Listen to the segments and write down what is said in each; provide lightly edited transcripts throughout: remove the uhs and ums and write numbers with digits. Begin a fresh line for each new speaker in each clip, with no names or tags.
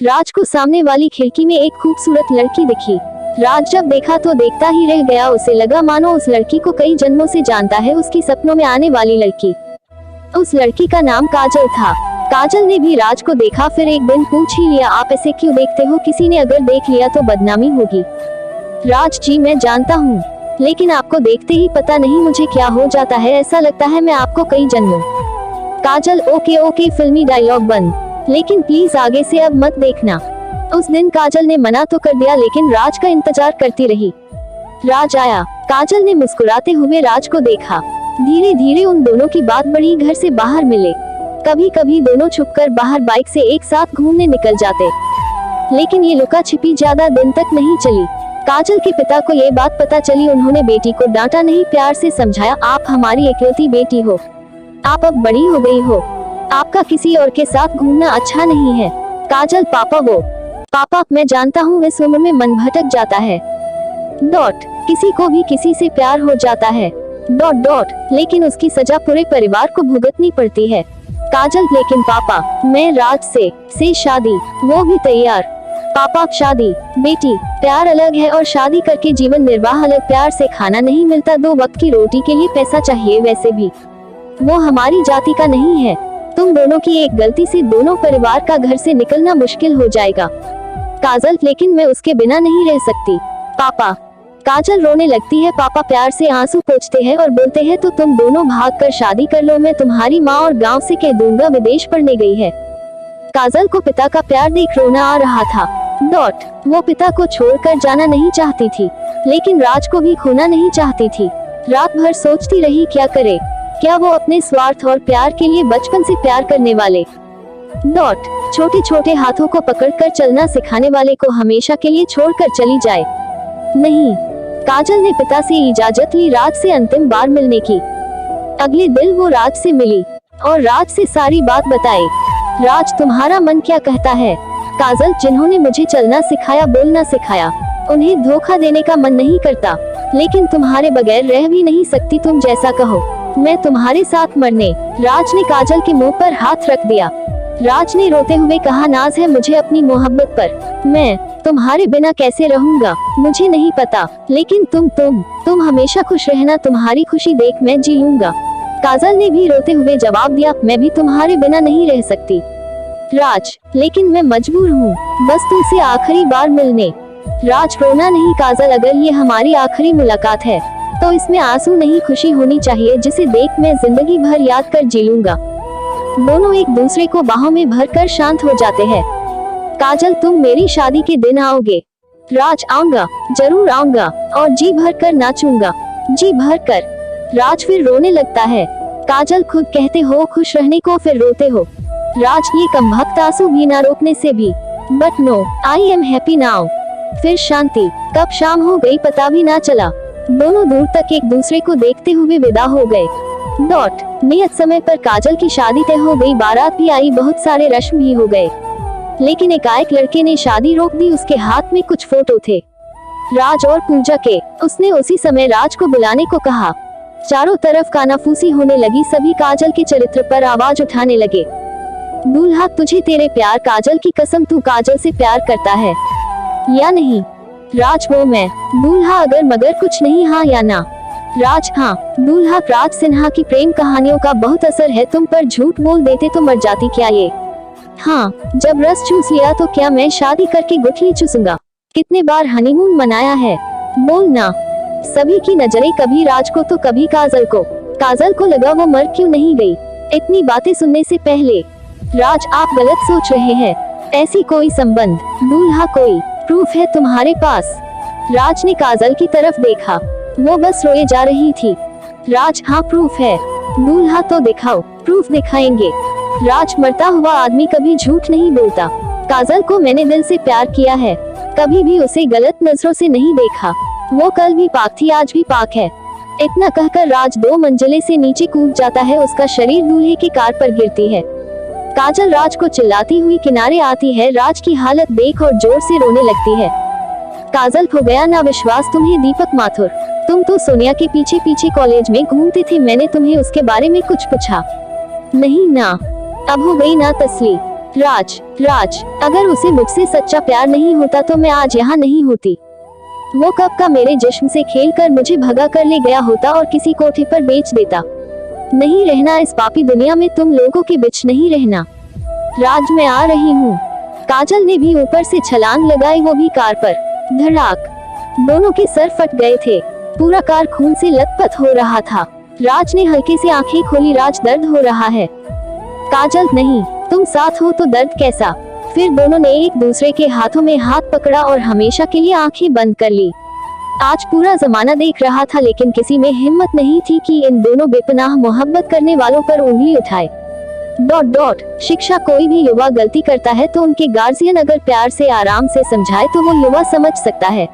राज को सामने वाली खिड़की में एक खूबसूरत लड़की दिखी। राज जब देखा तो देखता ही रह गया। उसे लगा मानो उस लड़की को कई जन्मों से जानता है, उसकी सपनों में आने वाली लड़की। उस लड़की का नाम काजल था। काजल ने भी राज को देखा, फिर एक दिन पूछ ही लिया, आप ऐसे क्यों देखते हो? किसी ने अगर देख लिया तो बदनामी होगी। राज जी मैं जानता हूँ, लेकिन आपको देखते ही पता नहीं मुझे क्या हो जाता है, ऐसा लगता है मैं आपको कई जन्मों। काजल ओके ओके, फिल्मी डायलॉग बंद, लेकिन प्लीज आगे से अब मत देखना। उस दिन काजल ने मना तो कर दिया, लेकिन राज का इंतजार करती रही। राज आया। काजल ने मुस्कुराते हुए राज को देखा। धीरे धीरे उन दोनों की बात बढ़ी। घर से बाहर मिले। कभी कभी दोनों छुपकर बाहर बाइक से एक साथ घूमने निकल जाते, लेकिन ये लुका छिपी ज्यादा दिन तक नहीं चली। काजल के पिता को ये बात पता चली। उन्होंने बेटी को डांटा नहीं, प्यार से समझाया, आप हमारी इकलौती बेटी हो, आप अब बड़ी हो गई हो, आपका किसी और के साथ घूमना अच्छा नहीं है। काजल पापा मैं जानता हूँ इस उम्र में मन भटक जाता है, किसी को भी किसी से प्यार हो जाता है, लेकिन उसकी सजा पूरे परिवार को भुगतनी पड़ती है। काजल लेकिन पापा, मैं राज से शादी, वो भी तैयार। पापा शादी, बेटी प्यार अलग है और शादी करके जीवन निर्वाह अलग। प्यार से खाना नहीं मिलता, 2 वक्त की रोटी के लिए पैसा चाहिए, वैसे भी वो हमारी जाति का नहीं है। तुम दोनों की एक गलती से दोनों परिवार का घर से निकलना मुश्किल हो जाएगा। काजल लेकिन मैं उसके बिना नहीं रह सकती पापा। काजल रोने लगती है। पापा प्यार से आंसू पोंछते हैं और बोलते हैं, तो तुम दोनों भागकर शादी कर लो, मैं तुम्हारी माँ और गांव से कह दूंगा विदेश पढ़ने गई है। काजल को पिता का प्यार देख रोना आ रहा था। वो पिता को छोड़कर जाना नहीं चाहती थी, लेकिन राज को भी खोना नहीं चाहती थी। रात भर सोचती रही क्या करे, क्या वो अपने स्वार्थ और प्यार के लिए बचपन से प्यार करने वाले छोटे छोटे हाथों को पकड़कर चलना सिखाने वाले को हमेशा के लिए छोड़कर चली जाए? नहीं। काजल ने पिता से इजाजत ली राज से अंतिम बार मिलने की। अगले दिन वो राज से मिली और राज से सारी बात बताई। राज तुम्हारा मन क्या कहता है? काजल जिन्होंने मुझे चलना सिखाया, बोलना सिखाया, उन्हें धोखा देने का मन नहीं करता, लेकिन तुम्हारे बगैर रह भी नहीं सकती, तुम जैसा कहो मैं तुम्हारे साथ मरने। राज ने काजल के मुंह पर हाथ रख दिया। राज ने रोते हुए कहा, नाज है मुझे अपनी मोहब्बत पर, मैं तुम्हारे बिना कैसे रहूंगा मुझे नहीं पता, लेकिन तुम हमेशा खुश रहना, तुम्हारी खुशी देख मैं जी लूंगा। काजल ने भी रोते हुए जवाब दिया, मैं भी तुम्हारे बिना नहीं रह सकती राज, लेकिन मैं मजबूर हूँ बस तुमसे आखिरी बार मिलने। राज रोना नहीं काजल, अगर ये हमारी आखिरी मुलाकात है तो इसमें आंसू नहीं खुशी होनी चाहिए, जिसे देख मैं जिंदगी भर याद कर जी लूंगा। दोनों एक दूसरे को बाहों में भरकर शांत हो जाते हैं। काजल तुम मेरी शादी के दिन आओगे? राज आऊंगा, जरूर आऊंगा और जी भर कर नाचूंगा, जी भर कर। राज फिर रोने लगता है। काजल खुद कहते हो खुश रहने को, फिर रोते हो। राज ये कमबख्त आंसू भी ना रोकने से भी, but no I am happy now. फिर शांति। कब शाम हो गई पता भी ना चला। दोनों दूर तक एक दूसरे को देखते हुए विदा हो गए। नियत समय पर काजल की शादी तय हो गई, बारात भी आई, बहुत सारे रस्म भी हो गए, लेकिन एकाएक लड़के ने शादी रोक दी। उसके हाथ में कुछ फोटो थे राज और पूजा के। उसने उसी समय राज को बुलाने को कहा। चारों तरफ कानाफूसी होने लगी, सभी काजल के चरित्र पर आवाज उठाने लगे। दूल्हा तुझे तेरे प्यार, काजल की कसम तू काजल से प्यार करता है या नहीं? राज वो मैं। दूल्हा अगर मगर कुछ नहीं, हाँ या ना? राज हाँ। दूल्हा राज सिन्हा की प्रेम कहानियों का बहुत असर है तुम पर, झूठ बोल देते तो मर जाती क्या ये? हाँ, जब रस चूस लिया तो क्या मैं शादी करके गुठली चूसूंगा? कितने बार हनीमून मनाया है, बोल ना। सभी की नजरें कभी राज को तो कभी काजल को। काजल को लगा वो मर क्यों नहीं गई इतनी बातें सुनने से पहले। राज आप गलत सोच रहे हैं, ऐसी कोई संबंध। दूल्हा कोई प्रूफ है तुम्हारे पास? राज ने काजल की तरफ देखा, वो बस रोए जा रही थी। राज हाँ प्रूफ है। दूल्हा तो दिखाओ। प्रूफ दिखाएंगे। राज मरता हुआ आदमी कभी झूठ नहीं बोलता। काजल को मैंने दिल से प्यार किया है, कभी भी उसे गलत नजरों से नहीं देखा। वो कल भी पाक थी, आज भी पाक है। इतना कहकर राज 2 मंजिले से नीचे कूद जाता है, उसका शरीर दूल्हे की कार पर गिरती है। काजल राज को चिल्लाती हुई किनारे आती है, राज की हालत देख और जोर से रोने लगती है। काजल हो गया ना विश्वास तुम्हें दीपक माथुर, तुम तो सोनिया के पीछे पीछे कॉलेज में घूमते थे, मैंने तुम्हें उसके बारे में कुछ पूछा नहीं ना? अब हो गई ना तसली? राज, अगर उसे मुझसे सच्चा प्यार नहीं होता तो मैं आज यहाँ नहीं होती। वो कब का मेरे जिस्म से खेलकर मुझे भगा कर ले गया होता और किसी कोठे पर बेच देता। नहीं रहना इस पापी दुनिया में, तुम लोगों के बीच नहीं रहना। राज, मैं आ रही हूँ। काजल ने भी ऊपर से छलांग लगाई, वो भी कार पर। धड़ाक, दोनों के सर फट गए थे। पूरा कार खून से लथपथ हो रहा था। राज ने हल्के से आंखें खोली। राज, दर्द हो रहा है? काजल, नहीं, तुम साथ हो तो दर्द कैसा। फिर दोनों ने एक दूसरे के हाथों में हाथ पकड़ा और हमेशा के लिए आंखें बंद कर ली। आज पूरा जमाना देख रहा था, लेकिन किसी में हिम्मत नहीं थी कि इन दोनों बेपनाह मोहब्बत करने वालों पर उंगली उठाए। ... शिक्षा, कोई भी युवा गलती करता है तो उनके गार्जियन अगर प्यार से आराम से समझाए तो वो युवा समझ सकता है।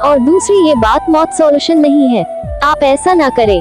और दूसरी ये बात मौत सॉल्यूशन नहीं है। आप ऐसा ना करें।